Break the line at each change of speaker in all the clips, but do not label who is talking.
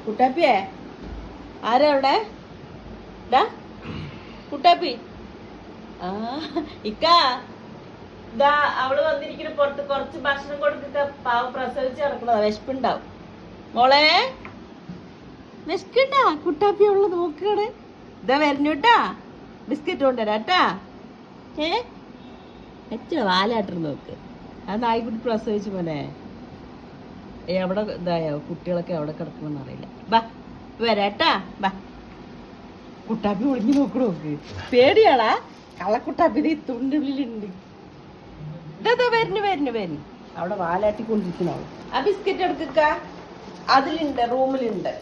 കുട്ടാപ്പിയേ ആരാ അവിടെ? കുട്ടാപ്പി ആ ഇക്കാ ഇതാ അവള് വന്നിരിക്കുന്ന പുറത്ത് കുറച്ച് ഭക്ഷണം കൊടുക്ക. പാവം പ്രസവിച്ച് കിടക്കണതാ, വിശപ്പുണ്ടാവും. മോളെ വിശക്കണ്ടാ? കുട്ടാപ്പി ഉള്ളത് നോക്കണേ. ഇതാ വരുന്നുട്ടാ, ബിസ്ക്കറ്റ് കൊണ്ടുവരാട്ടാ. എത്ര വാലാട്ടർ നോക്ക്. ആ നായ്ക്കുട്ടി പ്രസവിച്ചു പോലെ എവിടെ ഇതായോ, കുട്ടികളൊക്കെ എവിടെ കിടക്കണമെന്ന് അറിയില്ല. ബാ വരാട്ടാ, ബാ. കുട്ടാപ്പി ഒളിഞ്ഞു നോക്ക്. പേടിയാളാ കള്ളക്കുട്ടാപ്പി തുണ്ടുള്ളിലുണ്ട്. ഇതാ വരുന്നു അവിടെ വാലാട്ടിക്കൊണ്ടിരിക്കണോ. ആ ബിസ്ക്കറ്റ് എടുക്ക, അതിലുണ്ട്, റൂമിലുണ്ട്.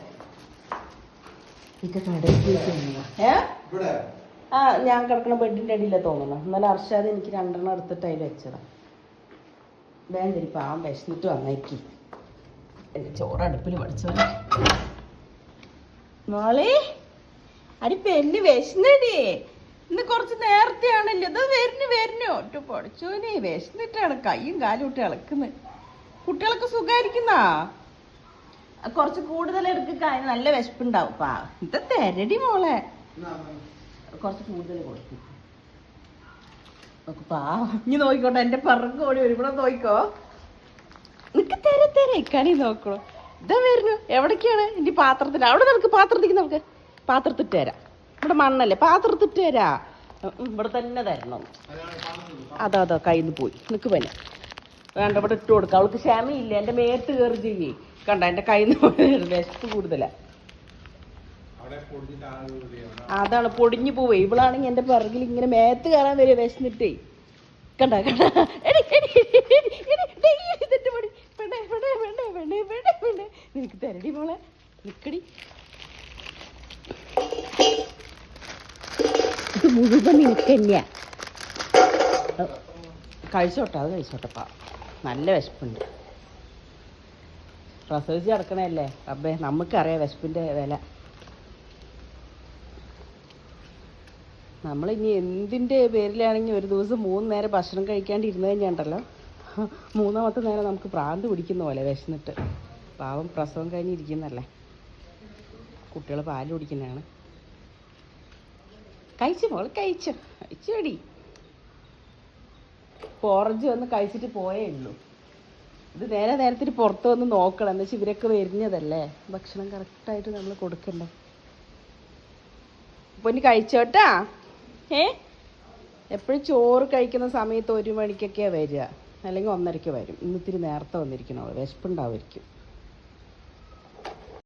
ആ ഞാൻ കിടക്കണ ബെഡിന്റെ അടിയില തോന്നണം. എന്നാലും അർഷാദ് എനിക്ക് 2 എടുത്തിട്ട് അതിൽ വെച്ചതാ. വേണ്ടരി പാവം വിശന്നിട്ട് വന്നേക്ക്. എന്റെ ചോറടുപ്പിൽ പഠിച്ചു മോളെ. അരി പെണ്ണ് വിശന്നടി. ഇന്ന് കുറച്ച് നേരത്തെയാണല്ലോ. ഇത് വരുന്നു ഒറ്റ പഠിച്ചോനെ. വിശന്നിട്ടാണ് കയ്യും കാലും ഇട്ട് ഇളക്കുന്നത്. കുട്ടികളൊക്കെ സുഖായിരിക്കുന്നാ? കുറച്ച് കൂടുതൽ എടുക്കുക, അതിന് നല്ല വിശപ്പുണ്ടാവും. ഇത് തരടി മോളെ, കുറച്ച് കൂടുതൽ കൊടുക്കും. ഇനി നോക്കിക്കോട്ടെ, എന്റെ പിറകു ഓടി വരും. ഇവിടെ നോക്കിക്കോ, നിനക്ക് തര ഇക്കാണി നോക്കണോ. ഇതാ വരുന്നു. എവിടേക്കാണ്? ഇനി പാത്രത്തിൽ അവിടെ നമുക്ക് പാത്രത്തിട്ട് തരാം. ഇവിടെ മണ്ണല്ലേ, പാത്രത്തിട്ട് തരാ. ഇവിടെ തന്നെ തരണം. അതോ കയ്യിൽ നിന്ന് പോയി. നിനക്ക് പനി വേണ്ട, ഇവിടെ ഇട്ട് കൊടുക്കാം. അവൾക്ക് ക്ഷമയില്ല. എന്റെ മേത്ത് കയറി ചെയ്യേ. കണ്ട എന്റെ കയ്യിൽ നിന്ന് വിശപ്പ് കൂടുതലാ. അതാണ് പൊടിഞ്ഞു പോവേ. ഇവളാണെങ്കിൽ എന്റെ പിറകിൽ ഇങ്ങനെ മേത്ത് കയറാൻ വരെ വിശന്നിട്ടേ. കണ്ട നിനക്ക് തരടി മോളെ, നിക്കടി. ഇത് മുഴുവൻ നിനക്ക് തന്നെയാ. കഴിച്ചോട്ടെ, അത് കഴിച്ചോട്ടപ്പാ. നല്ല വിശപ്പുണ്ട്. പ്രസവിച്ച് കിടക്കണല്ലേ അബ്ബേ, നമുക്കറിയാം വിശപ്പിന്റെ വില. നമ്മളിനി എന്തിൻ്റെ പേരിലാണെങ്കിൽ ഒരു ദിവസം 3 നേരം ഭക്ഷണം കഴിക്കാണ്ട് ഇരുന്ന് കഴിഞ്ഞാണ്ടല്ലോ, 3ാമത്തെ നേരം നമുക്ക് പ്രാന്ത് പിടിക്കുന്ന പോലെ വിശന്നിട്ട്. പാവം പ്രസവം കഴിഞ്ഞിരിക്കുന്നല്ലേ. കുട്ടികൾ പാല് കുടിക്കുന്നതാണ്. കഴിച്ചു മോള്, കഴിച്ചോടി. പോറഞ്ച് വന്ന് കഴിച്ചിട്ട് പോയേ ഉള്ളൂ. ഇത് നേരത്തിന് പുറത്ത് വന്ന് നോക്കണം. എന്താ വെച്ചാൽ ഇവരൊക്കെ വരുന്നതല്ലേ, ഭക്ഷണം കറക്റ്റായിട്ട് നമ്മൾ കൊടുക്കണ്ടേ. അപ്പോൾ ഇനി കഴിച്ചോട്ടാ. എപ്പോഴും ചോറ് കഴിക്കുന്ന സമയത്ത് 1 മണിക്കൊക്കെയാണ് വരിക, അല്ലെങ്കിൽ 1:30 വരും. ഇന്നിത്തിരി നേരത്തെ വന്നിരിക്കണോ, വിശപ്പുണ്ടാവുമായിരിക്കും.